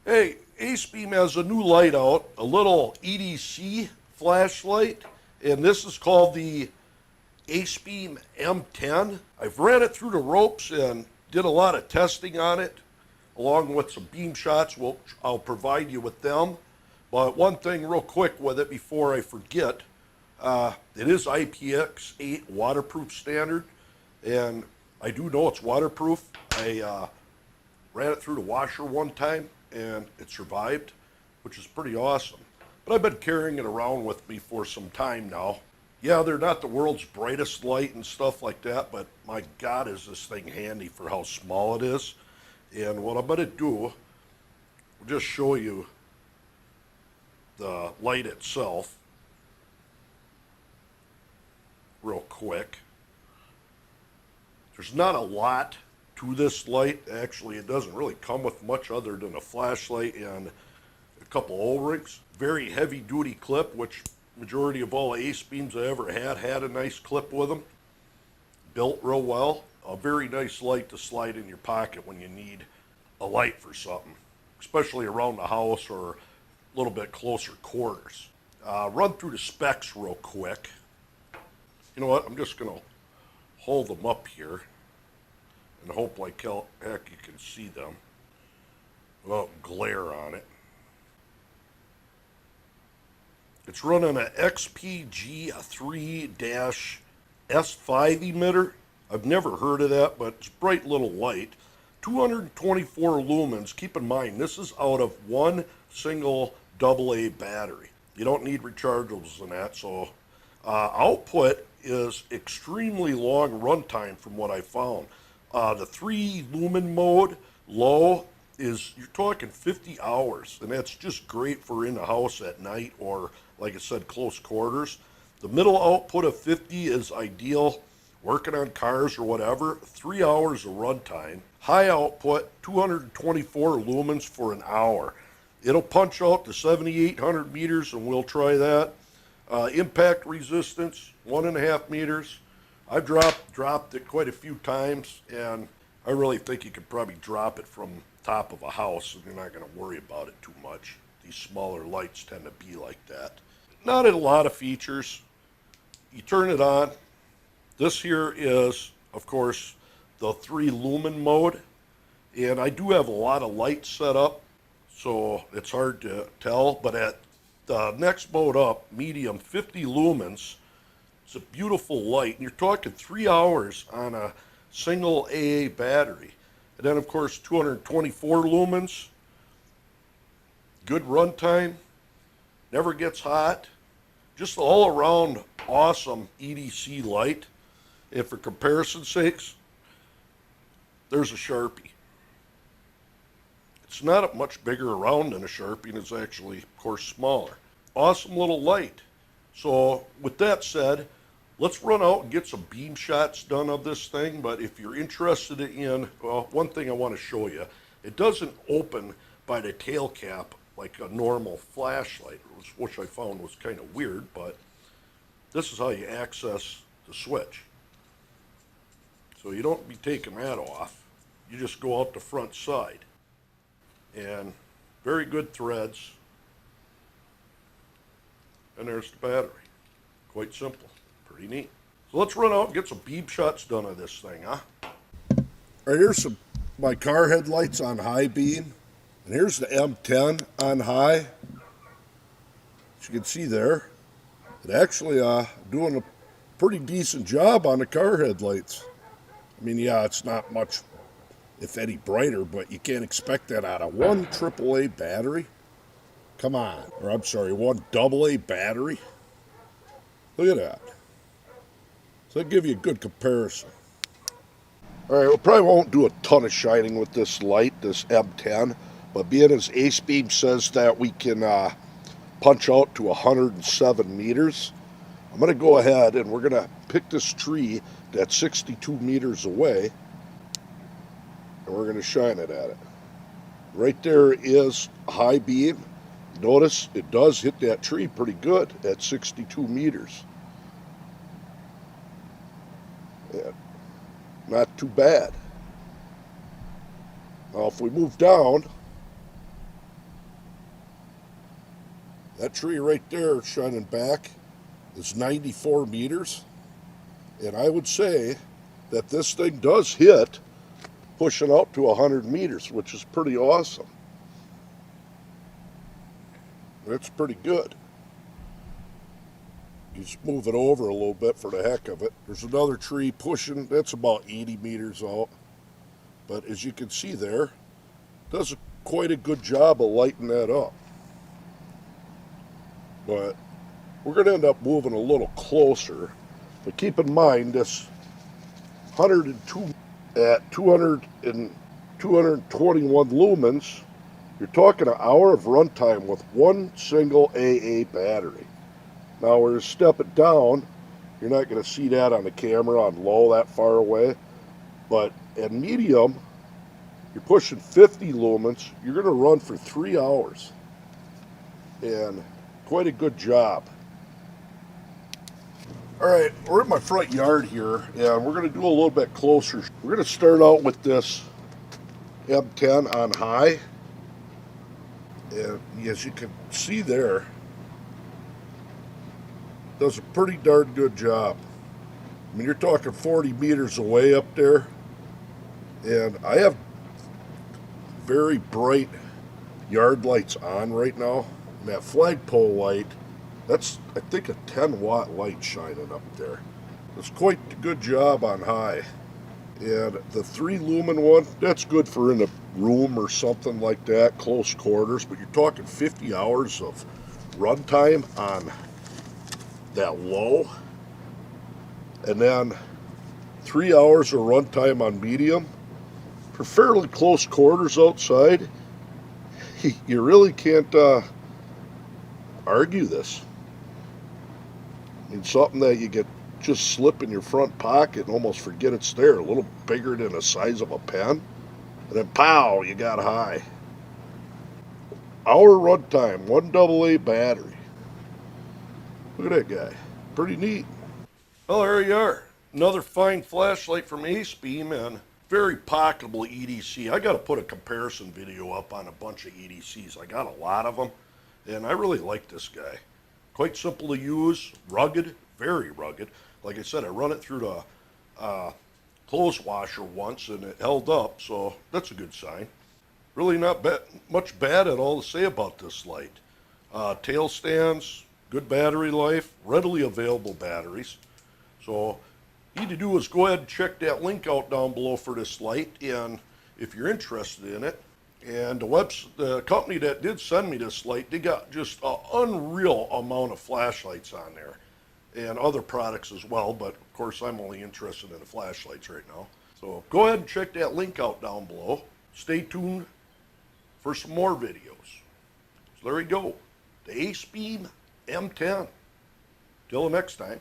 Hey, Acebeam has a new light out, a little EDC flashlight, and this is called the Acebeam M10. I've ran it through the ropes and did a lot of testing on it, along with some beam shots. I'll provide you with them. But one thing real quick with it before I forget, it is IPX8 waterproof standard, and I do know it's waterproof. I ran it through the washer one time and it survived, which is pretty awesome. But I've been carrying it around with me for some time now. Yeah, they're not the world's brightest light and stuff like that, but my God, is this thing handy for how small it is. And what I'm going to do, I'll just show you the light itself real quick. There's not a lot to this light. Actually, it doesn't really come with much other than a flashlight and a couple O-rings. Very heavy duty clip, which majority of all Acebeams I ever had a nice clip with them. Built real well. A very nice light to slide in your pocket when you need a light for something, especially around the house or a little bit closer quarters. Run through the specs real quick. You know what, I'm just going to hold them up here and hope like heck you can see them without glare on it. It's running an XPG 3-S5 emitter. I've never heard of that, but it's a bright little light. 224 lumens. Keep in mind, this is out of one single AA battery. You don't need rechargeables in that, so output is extremely long runtime from what I found. The 3 lumen mode, low, is, you're talking 50 hours, and that's just great for in the house at night or, like I said, close quarters. The middle output of 50 is ideal, working on cars or whatever. 3 hours of runtime. High output, 224 lumens for an hour. It'll punch out to 7,800 meters, and we'll try that. Impact resistance, 1.5 meters. I've dropped it quite a few times, and I really think you could probably drop it from top of a house and you're not going to worry about it too much. These smaller lights tend to be like that. Not a lot of features. You turn it on. This here is, of course, the 3 lumen mode, and I do have a lot of lights set up, so it's hard to tell, but at the next mode up, medium, 50 lumens, it's a beautiful light, and you're talking 3 hours on a single AA battery. And then, of course, 224 lumens, good runtime, never gets hot, just all around awesome EDC light. And for comparison's sakes, there's a Sharpie. It's not much bigger around than a Sharpie, and it's actually, of course, smaller. Awesome little light. So with that said, let's run out and get some beam shots done of this thing. But if you're interested in, well, one thing I want to show you, it doesn't open by the tail cap like a normal flashlight, which I found was kind of weird, but this is how you access the switch. So you don't be taking that off. You just go out the front side. And very good threads. And there's the battery. Quite simple. Pretty neat. So let's run out and get some beam shots done of this thing, huh? All right, here's my car headlights on high beam. And here's the M10 on high. As you can see there, it actually doing a pretty decent job on the car headlights. I mean, yeah, it's not much, if any, brighter, but you can't expect that out of one AAA battery. Come on. Or I'm sorry, one AA battery. Look at that. So that'll give you a good comparison. All right, we probably won't do a ton of shining with this light, this M10, but being as Acebeam says that we can punch out to 107 meters, I'm going to go ahead and we're going to pick this tree that's 62 meters away, and we're going to shine it at it. Right there is high beam. Notice it does hit that tree pretty good at 62 meters. Yeah, not too bad. Now if we move down, That tree right there shining back is 94 meters. And I would say that this thing does hit pushing out to 100 meters, which is pretty awesome. That's pretty good. You just move it over a little bit for the heck of it. There's another tree pushing, that's about 80 meters out. But as you can see there, does quite a good job of lighting that up. But we're going to end up moving a little closer. But keep in mind, this 102 at 221 lumens, you're talking an hour of runtime with one single AA battery. Now we're going to step it down. You're not going to see that on the camera on low that far away. But at medium, you're pushing 50 lumens. You're going to run for 3 hours. And quite a good job. Alright, we're in my front yard here, and we're going to do a little bit closer. We're going to start out with this M10 on high. And as you can see there, does a pretty darn good job. I mean, you're talking 40 meters away up there. And I have very bright yard lights on right now. And that flagpole light, that's, I think, a 10-watt light shining up there. It's quite a good job on high. And the 3-lumen one, that's good for in a room or something like that, close quarters. But you're talking 50 hours of runtime on that low. And then 3 hours of runtime on medium. For fairly close quarters outside, you really can't argue this. I mean, something that you get just slip in your front pocket and almost forget it's there. A little bigger than the size of a pen. And then pow, you got high. Hour runtime, 1 AA battery. Look at that guy. Pretty neat. Well, there you are. Another fine flashlight from Acebeam and very pocketable EDC. I got to put a comparison video up on a bunch of EDCs. I got a lot of them, and I really like this guy. Quite simple to use, rugged, very rugged. Like I said, I run it through the clothes washer once, and it held up, so that's a good sign. Really not much bad at all to say about this light. Tail stands, good battery life, readily available batteries. So all you need to do is go ahead and check that link out down below for this light, and if you're interested in it. And the company that did send me this light, they got just an unreal amount of flashlights on there. And other products as well, but of course I'm only interested in the flashlights right now. So go ahead and check that link out down below. Stay tuned for some more videos. So there we go. The Acebeam M10. Till next time.